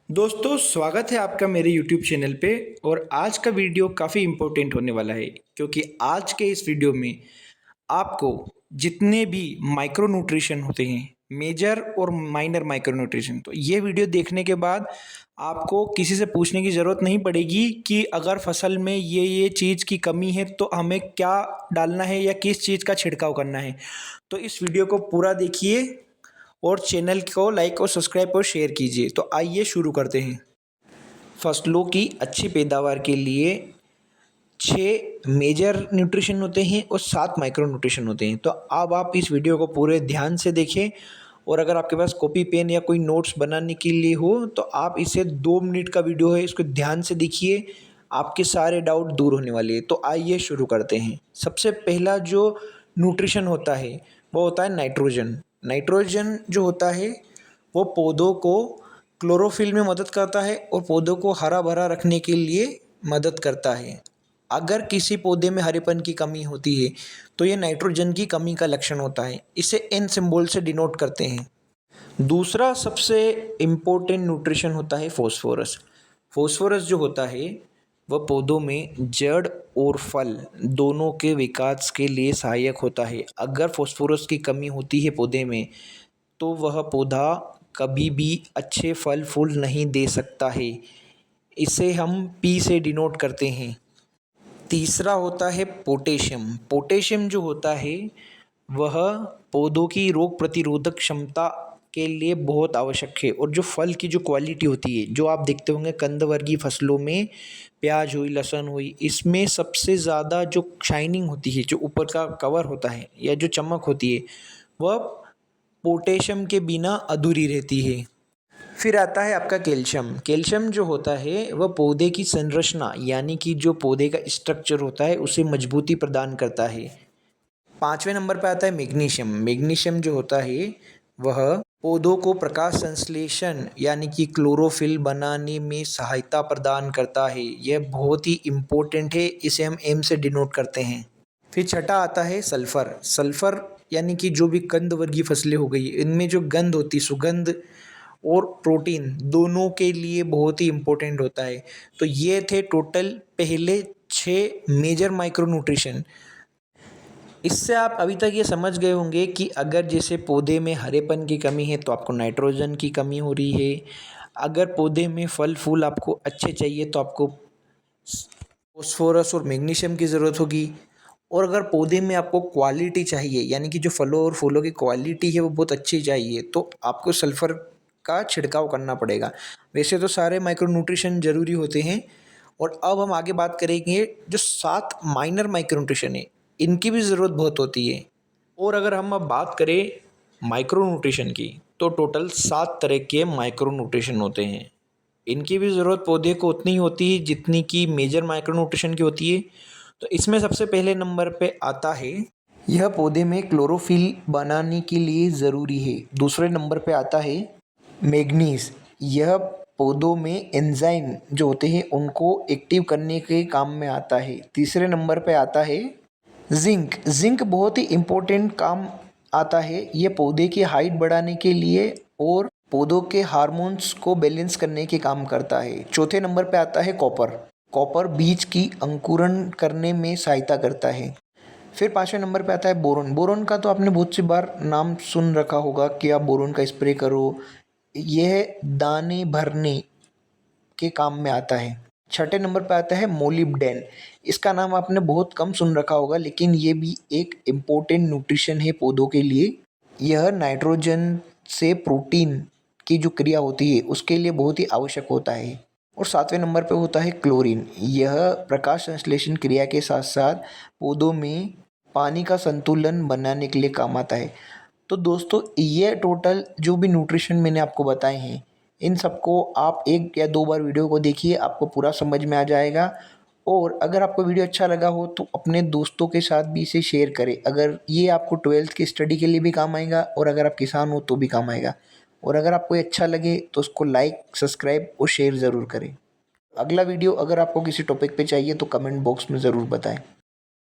दोस्तों स्वागत है आपका मेरे YouTube चैनल पे। और आज का वीडियो काफ़ी इम्पोर्टेंट होने वाला है क्योंकि आज के इस वीडियो में आपको जितने भी माइक्रो न्यूट्रिशन होते हैं, मेजर और माइनर माइक्रो न्यूट्रिशन, तो ये वीडियो देखने के बाद आपको किसी से पूछने की ज़रूरत नहीं पड़ेगी कि अगर फसल में ये चीज़ की कमी है तो हमें क्या डालना है या किस चीज़ का छिड़काव करना है। तो इस वीडियो को पूरा देखिए और चैनल को लाइक और सब्सक्राइब और शेयर कीजिए। तो आइए शुरू करते हैं। फसलों की अच्छी पैदावार के लिए 6 मेजर न्यूट्रिशन होते हैं और 7 माइक्रो न्यूट्रिशन होते हैं। तो अब आप इस वीडियो को पूरे ध्यान से देखें और अगर आपके पास कॉपी पेन या कोई नोट्स बनाने के लिए हो तो आप इसे 2 मिनट का वीडियो है, इसको ध्यान से देखिए, आपके सारे डाउट दूर होने वाले हैं। तो आइए शुरू करते हैं। सबसे पहला जो न्यूट्रिशन होता है वो होता है नाइट्रोजन। नाइट्रोजन जो होता है वो पौधों को क्लोरोफिल में मदद करता है और पौधों को हरा भरा रखने के लिए मदद करता है। अगर किसी पौधे में हरेपन की कमी होती है तो ये नाइट्रोजन की कमी का लक्षण होता है। इसे एन सिंबल से डिनोट करते हैं। दूसरा सबसे इम्पोर्टेंट न्यूट्रिशन होता है फॉस्फोरस। फॉस्फोरस जो होता है वह पौधों में जड़ और फल दोनों के विकास के लिए सहायक होता है। अगर फॉस्फोरस की कमी होती है पौधे में तो वह पौधा कभी भी अच्छे फल फूल नहीं दे सकता है। इसे हम पी से डिनोट करते हैं। तीसरा होता है पोटेशियम। पोटेशियम जो होता है वह पौधों की रोग प्रतिरोधक क्षमता के लिए बहुत आवश्यक है। और जो फल की जो क्वालिटी होती है, जो आप देखते होंगे कंद वर्गीय फसलों में, प्याज हुई, लहसुन हुई, इसमें सबसे ज़्यादा जो शाइनिंग होती है, जो ऊपर का कवर होता है या जो चमक होती है, वह पोटेशियम के बिना अधूरी रहती है। फिर आता है आपका कैल्शियम। कैल्शियम जो होता है वह पौधे की संरचना यानी कि जो पौधे का स्ट्रक्चर होता है उसे मजबूती प्रदान करता है। 5वें नंबर पर आता है मैग्नीशियम। मैग्नीशियम जो होता है वह पौधों को प्रकाश संश्लेषण यानी कि क्लोरोफिल बनाने में सहायता प्रदान करता है। यह बहुत ही इम्पोर्टेंट है, इसे हम एम से डिनोट करते हैं। फिर छठा आता है सल्फर। सल्फर यानी कि जो भी कंद वर्गीय फसलें हो गई, इनमें जो गंध होती, सुगंध और प्रोटीन दोनों के लिए बहुत ही इम्पोर्टेंट होता है। तो ये थे टोटल पहले 6 मेजर माइक्रो न्यूट्रिशन। इससे आप अभी तक ये समझ गए होंगे कि अगर जैसे पौधे में हरेपन की कमी है तो आपको नाइट्रोजन की कमी हो रही है। अगर पौधे में फल फूल आपको अच्छे चाहिए तो आपको फॉस्फोरस और मैग्नीशियम की ज़रूरत होगी। और अगर पौधे में आपको क्वालिटी चाहिए यानी कि जो फलों और फूलों की क्वालिटी है वो बहुत अच्छी चाहिए तो आपको सल्फ़र का छिड़काव करना पड़ेगा। वैसे तो सारे माइक्रो न्यूट्रिशन ज़रूरी होते हैं। और अब हम आगे बात करेंगे जो 7 माइनर माइक्रो न्यूट्रिशन है, इनकी भी ज़रूरत बहुत होती है। और अगर हम अब बात करें माइक्रो न्यूट्रिशन की तो टोटल 7 तरह के माइक्रो न्यूट्रिशन होते हैं। इनकी भी ज़रूरत पौधे को उतनी ही होती है जितनी कि मेजर माइक्रो न्यूट्रिशन की होती है। तो इसमें सबसे पहले नंबर पे आता है, यह पौधे में क्लोरोफिल बनाने के लिए ज़रूरी है। दूसरे नंबर पे आता है मैग्नीज। यह पौधों में एंजाइम जो होते हैं उनको एक्टिव करने के काम में आता है। तीसरे नंबर पे आता है जिंक। जिंक बहुत ही इम्पोर्टेंट काम आता है। ये पौधे की हाइट बढ़ाने के लिए और पौधों के हार्मोन्स को बैलेंस करने के काम करता है। चौथे नंबर पे आता है कॉपर। कॉपर बीज की अंकुरण करने में सहायता करता है। फिर 5वें नंबर पे आता है बोरोन। बोरोन का तो आपने बहुत सी बार नाम सुन रखा होगा कि आप बोरोन का स्प्रे करो, यह दाने भरने के काम में आता है। छठे नंबर पे आता है मोलिब्डेन। इसका नाम आपने बहुत कम सुन रखा होगा लेकिन ये भी एक इम्पोर्टेंट न्यूट्रिशन है पौधों के लिए। यह नाइट्रोजन से प्रोटीन की जो क्रिया होती है उसके लिए बहुत ही आवश्यक होता है। और 7वें नंबर पे होता है क्लोरीन। यह प्रकाश संश्लेषण क्रिया के साथ साथ पौधों में पानी का संतुलन बनाने के लिए काम आता है। तो दोस्तों ये टोटल जो भी न्यूट्रिशन मैंने आपको बताए हैं, इन सबको आप 1 या 2 बार वीडियो को देखिए, आपको पूरा समझ में आ जाएगा। और अगर आपको वीडियो अच्छा लगा हो तो अपने दोस्तों के साथ भी इसे शेयर करें। अगर ये आपको 12th की स्टडी के लिए भी काम आएगा और अगर आप किसान हो तो भी काम आएगा। और अगर आपको ये अच्छा लगे तो उसको लाइक, सब्सक्राइब और शेयर ज़रूर करें। अगला वीडियो अगर आपको किसी टॉपिक पे चाहिए तो कमेंट बॉक्स में ज़रूर बताएं।